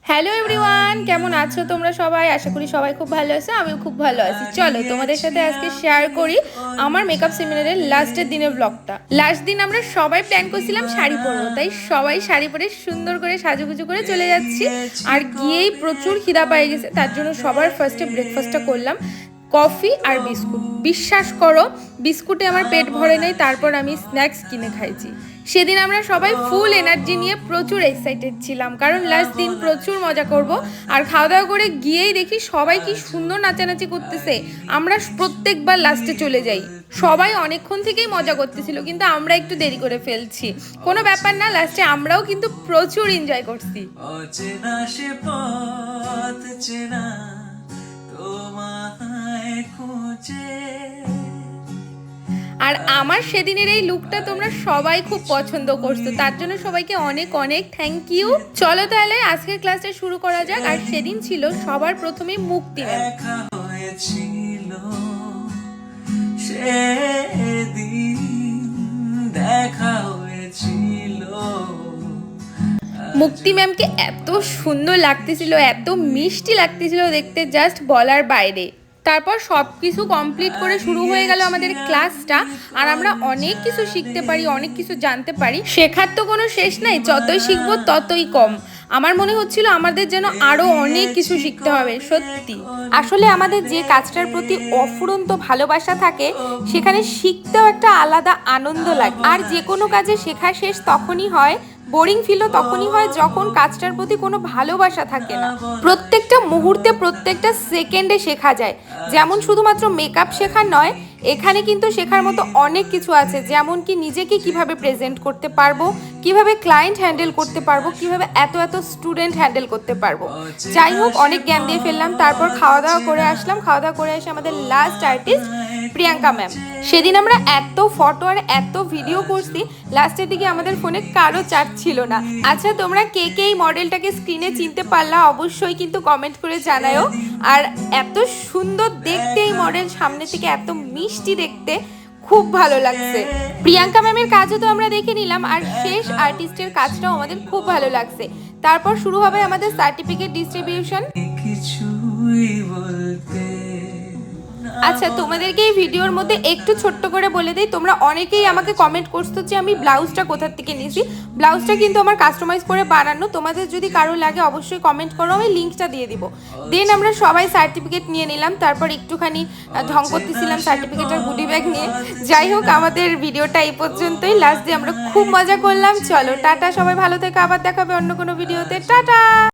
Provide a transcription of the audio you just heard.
Hello everyone, কেমন আছো তোমরা সবাই? আশা করি সবাই খুব ভালো আছো, আমিও খুব ভালো আছি। চলো তোমাদের সাথে আজকে শেয়ার করি আমার মেকআপ সেমিনারের লাস্টের দিনের ব্লগটা। লাস্ট দিন আমরা সবাই প্ল্যান করছিলাম শাড়ি পরবো, তাই সবাই শাড়ি পরে সুন্দর করে সাজুগুজু করে চলে যাচ্ছি। আর গিয়েই প্রচুর খিদা পেয়ে গেছে, তার জন্য সবার ফার্স্টে ব্রেকফাস্টটা করলাম কফি আর বিস্কুট। বিশ্বাস করো বিস্কুটে আমার পেট ভরে নেই, তারপর আমি স্ন্যাক্স কিনে খাইছি। সেদিন আমরা সবাই ফুল এনার্জি নিয়ে প্রচুর এক্সাইটেড ছিলাম, কারণ লাস্ট দিন প্রচুর মজা করব। আর খাওয়া দাওয়া করে গিয়েই দেখি সবাই কি সুন্দর নাচানাচি করতেছে। আমরা প্রত্যেকবার লাস্টে চলে যাই। সবাই অনেকক্ষণ থেকেই মজা করতেছিল, কিন্তু আমরা একটু দেরি করে ফেলছি। কোনো ব্যাপার না, লাস্টে আমরাও কিন্তু প্রচুর এনজয় করছি। আর আমার সেদিনের এই লুকটা তোমরা সবাই খুব পছন্দ করছো, তার জন্য সবাইকে অনেক অনেক থ্যাংক ইউ। চলো তাহলে আজকের ক্লাসটা শুরু করা যাক। আর সেদিন ছিল সবার প্রথমে মুক্তি ম্যাম। মুক্তি ম্যামকে এত সুন্দর লাগতেছিল, এত মিষ্টি লাগতেছিল দেখতে, জাস্ট বলার বাইরে। তারপর সব কিছু কমপ্লিট করে শুরু হয়ে গেল আমাদের ক্লাসটা। আর আমরা অনেক কিছু শিখতে পারি, অনেক কিছু জানতে পারি। শেখার তো কোনো শেষ নাই, যতই শিখবো ততই কম। আমার মনে হচ্ছিল আমাদের যেন আরো অনেক কিছু শিখতে হবে। সত্যি আসলে আমাদের যে কাজটার প্রতি অফুরন্ত ভালোবাসা থাকে, সেখানে শিখতেও একটা আলাদা আনন্দ লাগে। আর যে কোনো কাজে শেখা শেষ তখনই হয়, বোরিং ফিলও তখনই হয় যখন কাজটার প্রতি কোনো ভালোবাসা থাকে না। প্রত্যেকটা মুহূর্তে, প্রত্যেকটা সেকেন্ডে শেখা যায়। যেমন শুধুমাত্র মেকআপ শেখা নয়, এখানে কিন্তু শেখার মতো অনেক কিছু আছে। যেমন কি নিজেকে কিভাবে প্রেজেন্ট করতে পারবো, কিভাবে ক্লায়েন্ট হ্যান্ডেল করতে পারবো, কিভাবে এত এত স্টুডেন্ট হ্যান্ডেল করতে পারবো। যাই হোক, অনেক জ্ঞান দিয়ে ফেললাম। তারপর খাওয়া দাওয়া করে আসলাম। খাওয়া দাওয়া করে এসে আমাদের লাস্ট আর্টিস্ট প্রিয়াঙ্কা ম্যাম। সেদিন আমরা এত ফটো আর এত ভিডিও করছি, লাস্টের দিকে আমাদের ফোনে কারো চার্জ ছিল না। আচ্ছা, তোমরা কে কে এই মডেলটাকে স্ক্রিনে চিনতে পারলা অবশ্যই কিন্তু কমেন্ট করে জানাও। আর এত সুন্দর দেখতে এই মডেল, সামনে থেকে এত মিষ্টি দেখতে, খুব ভালো লাগছে। প্রিয়াঙ্কা ম্যামের কাজও তো আমরা দেখে নিলাম, আর শেষ আর্টিস্টের কাজটাও আমাদের খুব ভালো লাগছে। তারপর শুরু হবে আমাদের সার্টিফিকেট ডিস্ট্রিবিউশন। আচ্ছা, তোমাদেরকে এই ভিডিওর মধ্যে একটু ছোট্ট করে বলে দিই, তোমরা অনেকেই আমাকে কমেন্ট করছো যে আমি ব্লাউজটা কোথা থেকে নিয়েছি। ব্লাউজটা কিন্তু আমার কাস্টমাইজ করে বানানো। তোমাদের যদি কারো লাগে অবশ্যই কমেন্ট করো, আমি লিঙ্কটা দিয়ে দিব। দেন আমরা সবাই সার্টিফিকেট নিয়ে নিলাম। তারপর একটুখানি ঢং করতেছিলাম সার্টিফিকেটের গুডি ব্যাগ নিয়ে। যাই হোক, আমাদের ভিডিওটা এই পর্যন্তই। লাস্ট দিয়ে আমরা খুব মজা করলাম। চলো টাটা, সবাই ভালো থেকে, আবার দেখাবে অন্য কোনো ভিডিওতে। টাটা।